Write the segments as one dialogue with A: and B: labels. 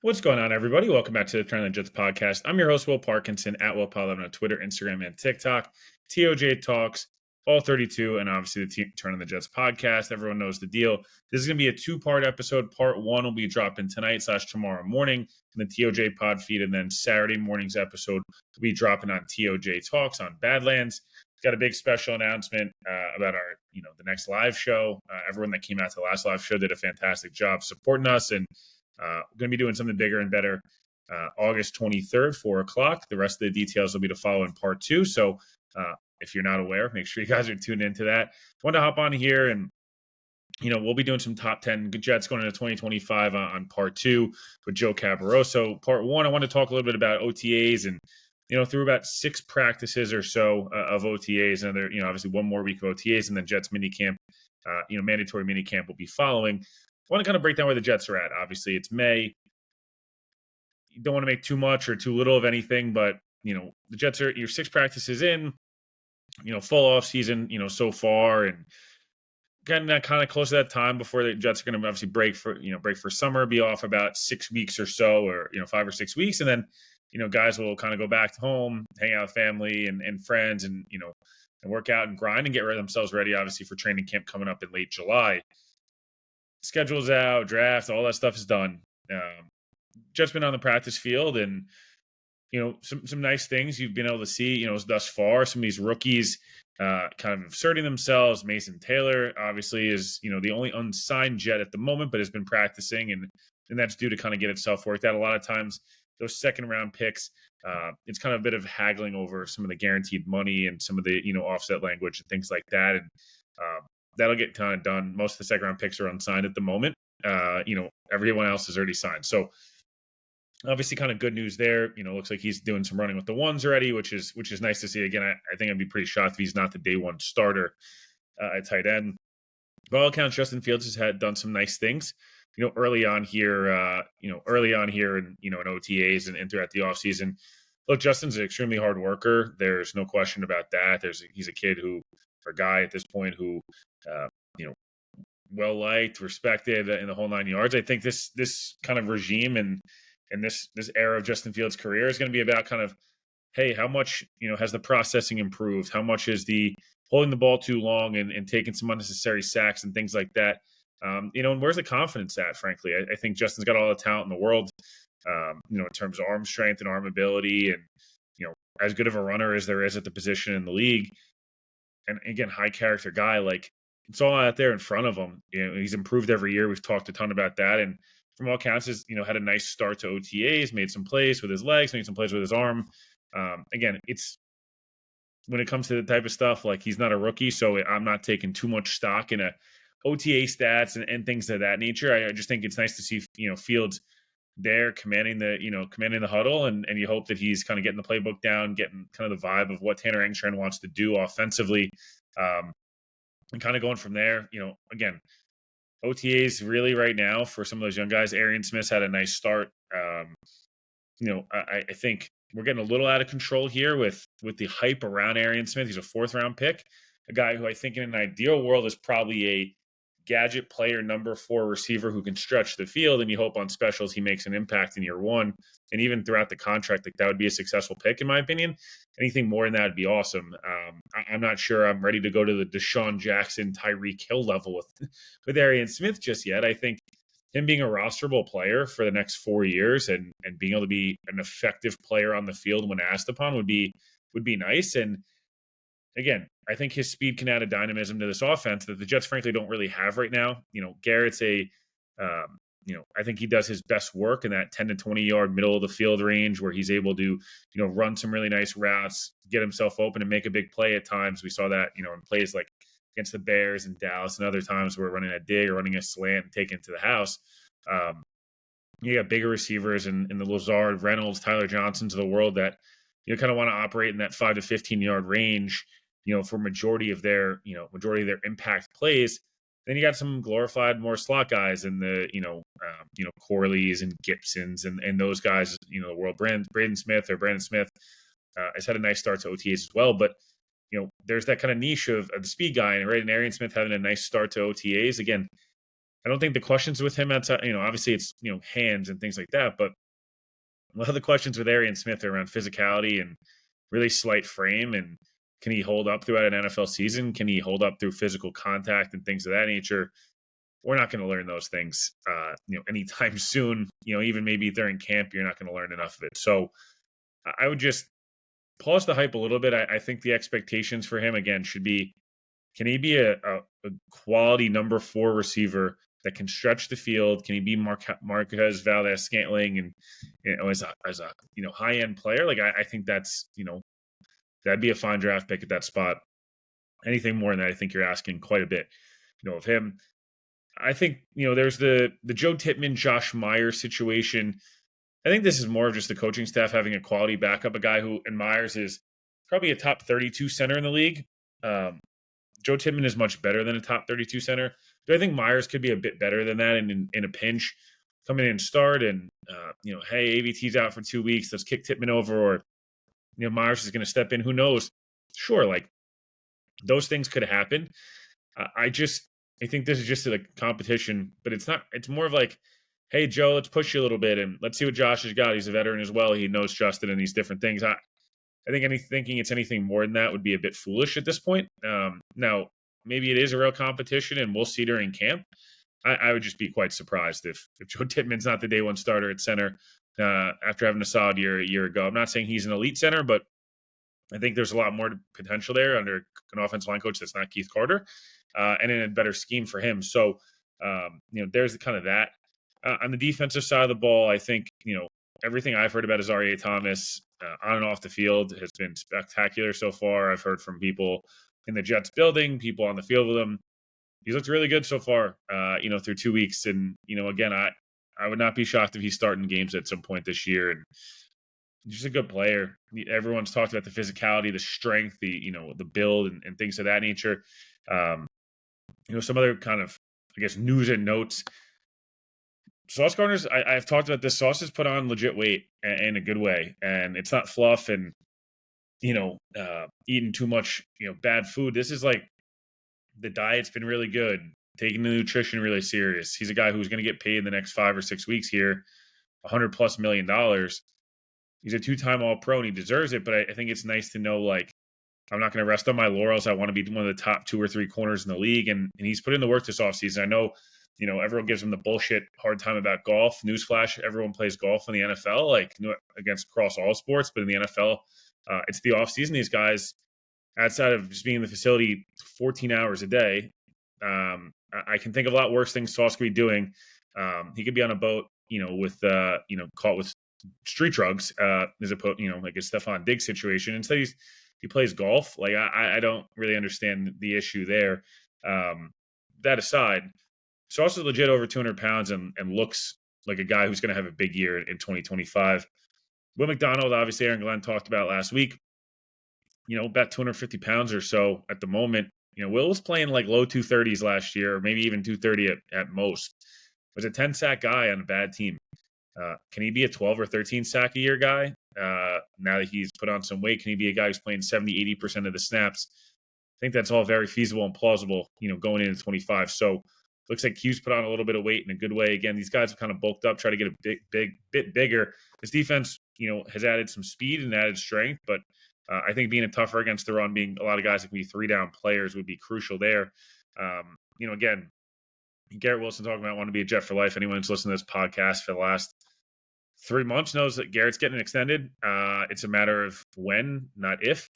A: What's going on, everybody? Welcome back to the Turn on the Jets podcast. I'm your host, Will Parkinson, at Will11 on Twitter, Instagram, and TikTok. TOJ Talks, all 32, and obviously the Turn on the Jets podcast. Everyone knows the deal. This is going to be a two-part episode. Part one will be dropping tonight/tomorrow morning in the TOJ pod feed, and then Saturday morning's episode will be dropping on TOJ Talks on Badlands. Got a big special announcement about our, the next live show. Everyone that came out to the last live show did a fantastic job supporting us, and going to be doing something bigger and better August 23rd, 4 o'clock. The rest of the details will be to follow in part two. So if you're not aware, make sure you guys are tuned into that. Want to hop on here and we'll be doing some top 10 Jets going into 2025 on part two with Joe Cabaroso. Part one, I want to talk a little bit about OTAs and, through about 6 practices or so of OTAs. And there, obviously one more week of OTAs and then Jets minicamp, mandatory minicamp will be following. I want to kind of break down where the Jets are at. Obviously, it's May. You don't want to make too much or too little of anything, but, the Jets are, your 6 practices in, full off season, so far, and getting that kind of close to that time before the Jets are going to obviously break for summer, be off about 6 weeks or so, or 5 or 6 weeks, and then guys will kind of go back to home, hang out with family and friends, and and work out and grind and get themselves ready, obviously, for training camp coming up in late July. Schedule's out, draft, all that stuff is done. Jets been on the practice field, and some nice things you've been able to see, thus far. Some of these rookies kind of asserting themselves. Mason Taylor, obviously, is the only unsigned Jet at the moment, but has been practicing, and that's due to kind of get itself worked out. A lot of times, those second round picks, it's kind of a bit of haggling over some of the guaranteed money and some of the offset language and things like that, and that'll get kind of done. Most of the second round picks are unsigned at the moment. Everyone else is already signed, so obviously kind of good news there. Looks like he's doing some running with the ones already, which is nice to see. Again, I think I'd be pretty shocked if he's not the day one starter at tight end. By all accounts, Justin Fields has done some nice things, early on here, in OTAs and throughout the offseason. Look, Justin's an extremely hard worker. There's no question about that. He's a kid or guy at this point who, you know, well liked, respected in the whole 9 yards. I think this kind of regime and this era of Justin Fields' career is going to be about kind of, hey, how much has the processing improved? How much is the holding the ball too long and taking some unnecessary sacks and things like that? And where's the confidence at? Frankly, I think Justin's got all the talent in the world. In terms of arm strength and arm ability, and as good of a runner as there is at the position in the league. And again, high character guy. Like, it's all out there in front of him. He's improved every year. We've talked a ton about that, and from all accounts, has had a nice start to OTAs, made some plays with his legs, made some plays with his arm. Again, it's when it comes to the type of stuff, like, he's not a rookie, so I'm not taking too much stock in OTA stats and things of that nature. I just think it's nice to see Fields there commanding the huddle, and you hope that he's kind of getting the playbook down, getting kind of the vibe of what Tanner Engstrand wants to do offensively, and kind of going from there. Again, OTAs really right now for some of those young guys. Arian Smith's had a nice start. I think we're getting a little out of control here with the hype around Arian Smith. He's a 4th round pick, a guy who I think in an ideal world is probably a gadget player, number 4 receiver who can stretch the field, and you hope on specials he makes an impact in year 1, and even throughout the contract, like, that would be a successful pick in my opinion. Anything more than that would be awesome. I'm not sure I'm ready to go to the Deshaun Jackson, Tyreek Hill level with Arian Smith just yet. I think him being a rosterable player for the next 4 years and being able to be an effective player on the field when asked upon would be nice. And again, I think his speed can add a dynamism to this offense that the Jets frankly don't really have right now. Garrett's I think he does his best work in that 10 to 20 yard middle of the field range where he's able to, run some really nice routes, get himself open and make a big play at times. We saw that, in plays like against the Bears and Dallas, and other times we're running a dig or running a slant and taking it to the house. You got bigger receivers in the Lazard, Reynolds, Tyler Johnsons of the world that kind of want to operate in that 5 to 15 yard range, for majority of their impact plays. Then you got some glorified more slot guys in the Corleys and Gibsons and those guys, the world. Brandon Smith has had a nice start to OTAs as well, but there's that kind of niche of the speed guy, and right, and Arian Smith having a nice start to OTAs. Again, I don't think the questions with him outside, obviously it's, hands and things like that, but a lot of the questions with Arian Smith are around physicality and really slight frame. And can he hold up throughout an NFL season? Can he hold up through physical contact and things of that nature? We're not going to learn those things, anytime soon. Even maybe during camp, you're not going to learn enough of it. So I would just pause the hype a little bit. I think the expectations for him again should be: can he be a quality number 4 receiver that can stretch the field? Can he be Marquez Valdez Scantling and as a high end player? Like I think that's that'd be a fine draft pick at that spot. Anything more than that, I think you're asking quite a bit of him. I think there's the Joe Tippmann, Josh Myers situation. I think this is more of just the coaching staff having a quality backup, a guy who, and Myers is probably a top 32 center in the league. Joe Tippmann is much better than a top 32 center. Do I think Myers could be a bit better than that in a pinch? Come in and start and, hey, AVT's out for 2 weeks. Let's kick Tippmann over. Or, Myers is going to step in. Who knows? Sure, like those things could happen. I think this is just a competition, but it's not. It's more of like, hey, Joe, let's push you a little bit and let's see what Josh has got. He's a veteran as well. He knows Justin and these different things. I think thinking it's anything more than that would be a bit foolish at this point. Now, maybe it is a real competition, and we'll see during camp. I would just be quite surprised if Joe Tippmann's not the day one starter at center after having a solid year a year ago. I'm not saying he's an elite center, but I think there's a lot more potential there under an offensive line coach that's not Keith Carter, and in a better scheme for him. So, there's kind of that. On the defensive side of the ball, I think, everything I've heard about Azareye'h Thomas on and off the field has been spectacular so far. I've heard from people in the Jets building, people on the field with him. He's looked really good so far, through 2 weeks. And, again, I would not be shocked if he's starting games at some point this year. And he's just a good player. Everyone's talked about the physicality, the strength, the build and things of that nature. Some other kind of, I guess, news and notes. Sauce Gardner's, I've talked about this. Sauce has put on legit weight in a good way, and it's not fluff and eating too much bad food. This is like the diet's been really good, taking the nutrition really serious. He's a guy who's going to get paid in the next 5 or 6 weeks here, $100+ million. He's a 2-time All-Pro and he deserves it. But I think it's nice to know, like, I'm not going to rest on my laurels. I want to be one of the top 2 or 3 corners in the league, and he's put in the work this offseason. I know. Everyone gives him the bullshit hard time about golf. Newsflash, everyone plays golf in the NFL, like across all sports. But in the NFL, it's the offseason. These guys, outside of just being in the facility 14 hours a day, I can think of a lot worse things Sauce could be doing. He could be on a boat, with, caught with street drugs, as opposed, like a Stephon Diggs situation. Instead, he plays golf. Like, I don't really understand the issue there. That aside, Sauce is legit over 200 pounds and looks like a guy who's going to have a big year in 2025. Will McDonald, obviously, Aaron Glenn talked about last week, about 250 pounds or so at the moment. Will was playing like low 230s last year, or maybe even 230 at most. Was a 10-sack guy on a bad team. Can he be a 12 or 13 sack a year guy? Now that he's put on some weight, can he be a guy who's playing 70, 80% of the snaps? I think that's all very feasible and plausible, going into 25. So, looks like Q's put on a little bit of weight in a good way. Again, these guys have kind of bulked up, try to get a bit bigger. This defense, has added some speed and added strength, but I think being a tougher against the run, being a lot of guys that can be 3-down players would be crucial there. Again, Garrett Wilson talking about wanting to be a Jet for life. Anyone who's listened to this podcast for the last 3 months knows that Garrett's getting extended. It's a matter of when, not if.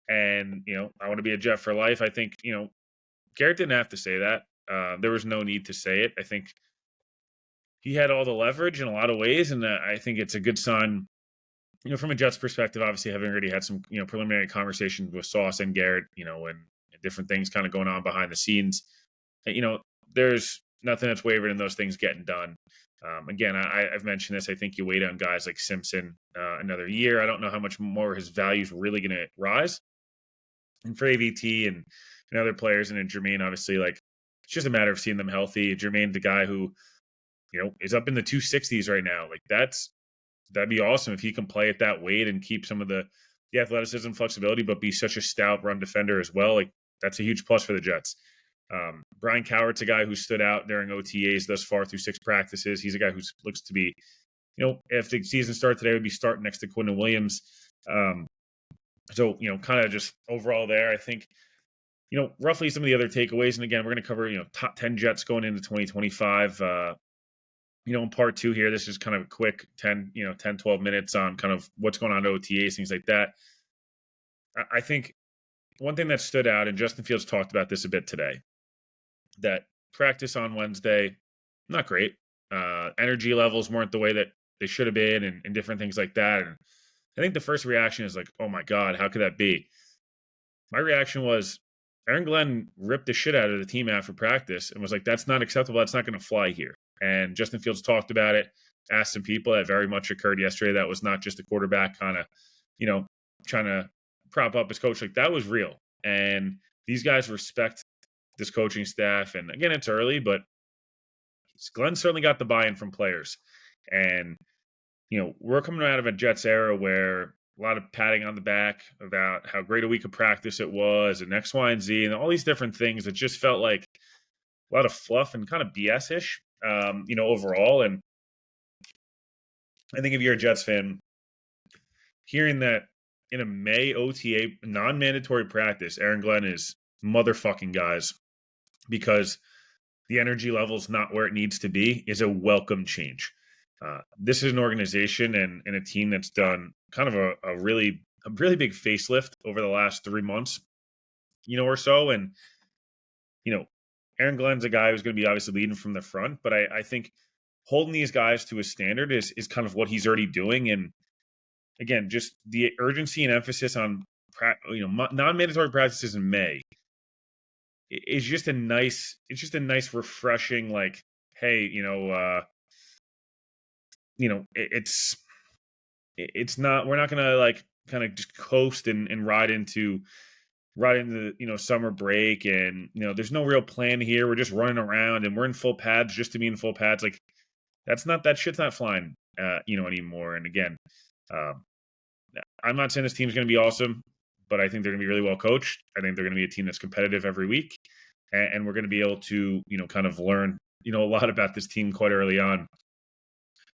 A: And, I want to be a Jet for life. I think, Garrett didn't have to say that. There was no need to say it. I think he had all the leverage in a lot of ways, and I think it's a good sign, from a Jets perspective, obviously having already had some, preliminary conversations with Sauce and Garrett, and different things kind of going on behind the scenes. There's nothing that's wavered in those things getting done. Again, I've mentioned this. I think you wait on guys like Simpson another year. I don't know how much more his value is really going to rise. And for AVT and other players, and in Jermaine, obviously, like, it's just a matter of seeing them healthy. Jermaine, the guy who, is up in the 260s right now. Like, that'd be awesome if he can play at that weight and keep some of the athleticism, flexibility, but be such a stout run defender as well. Like, that's a huge plus for the Jets. Brian Cowart's a guy who stood out during OTAs thus far through 6 practices. He's a guy who looks to be, if the season started today, would be starting next to Quinton Williams. So, kind of just overall there, I think, roughly some of the other takeaways. And again, we're going to cover, top 10 Jets going into 2025. In part 2 here, this is kind of a quick 10, 12 minutes on kind of what's going on at OTAs, things like that. I think one thing that stood out, and Justin Fields talked about this a bit today, that practice on Wednesday, not great. Energy levels weren't the way that they should have been, and different things like that. And I think the first reaction is like, oh my God, how could that be? My reaction was, Aaron Glenn ripped the shit out of the team after practice and was like, that's not acceptable. That's not going to fly here. And Justin Fields talked about it, asked some people. That very much occurred yesterday. That was not just a quarterback kind of, trying to prop up his coach. Like, that was real. And these guys respect this coaching staff. And again, it's early, but Glenn certainly got the buy-in from players. And, we're coming out of a Jets era where a lot of patting on the back about how great a week of practice it was and X, Y, and Z and all these different things. It just felt like a lot of fluff and kind of BS-ish, overall. And I think if you're a Jets fan, hearing that in a May OTA non-mandatory practice, Aaron Glenn is motherfucking guys because the energy level's not where it needs to be is a welcome change. This is an organization and a team that's done kind of a really big facelift over the last 3 months, or so. And, Aaron Glenn's a guy who's going to be obviously leading from the front, but I think holding these guys to a standard is kind of what he's already doing. And again, just the urgency and emphasis on, non-mandatory practices in May is just a nice, refreshing, like, hey, it's not, we're not going to like kind of just coast and ride into summer break. And, there's no real plan here. We're just running around and we're in full pads just to be in full pads. Like, that shit's not flying, anymore. And again, I'm not saying this team's going to be awesome, but I think they're going to be really well coached. I think they're going to be a team that's competitive every week. And we're going to be able to, kind of learn, a lot about this team quite early on.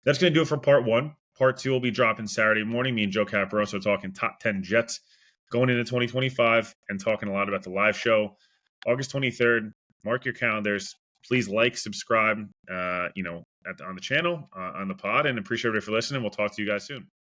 A: That's going to do it for part 1. Part 2 will be dropping Saturday morning. Me and Joe Caporoso talking top 10 Jets going into 2025 and talking a lot about the live show. August 23rd, mark your calendars. Please like, subscribe, on the channel, on the pod, and appreciate it for listening. We'll talk to you guys soon.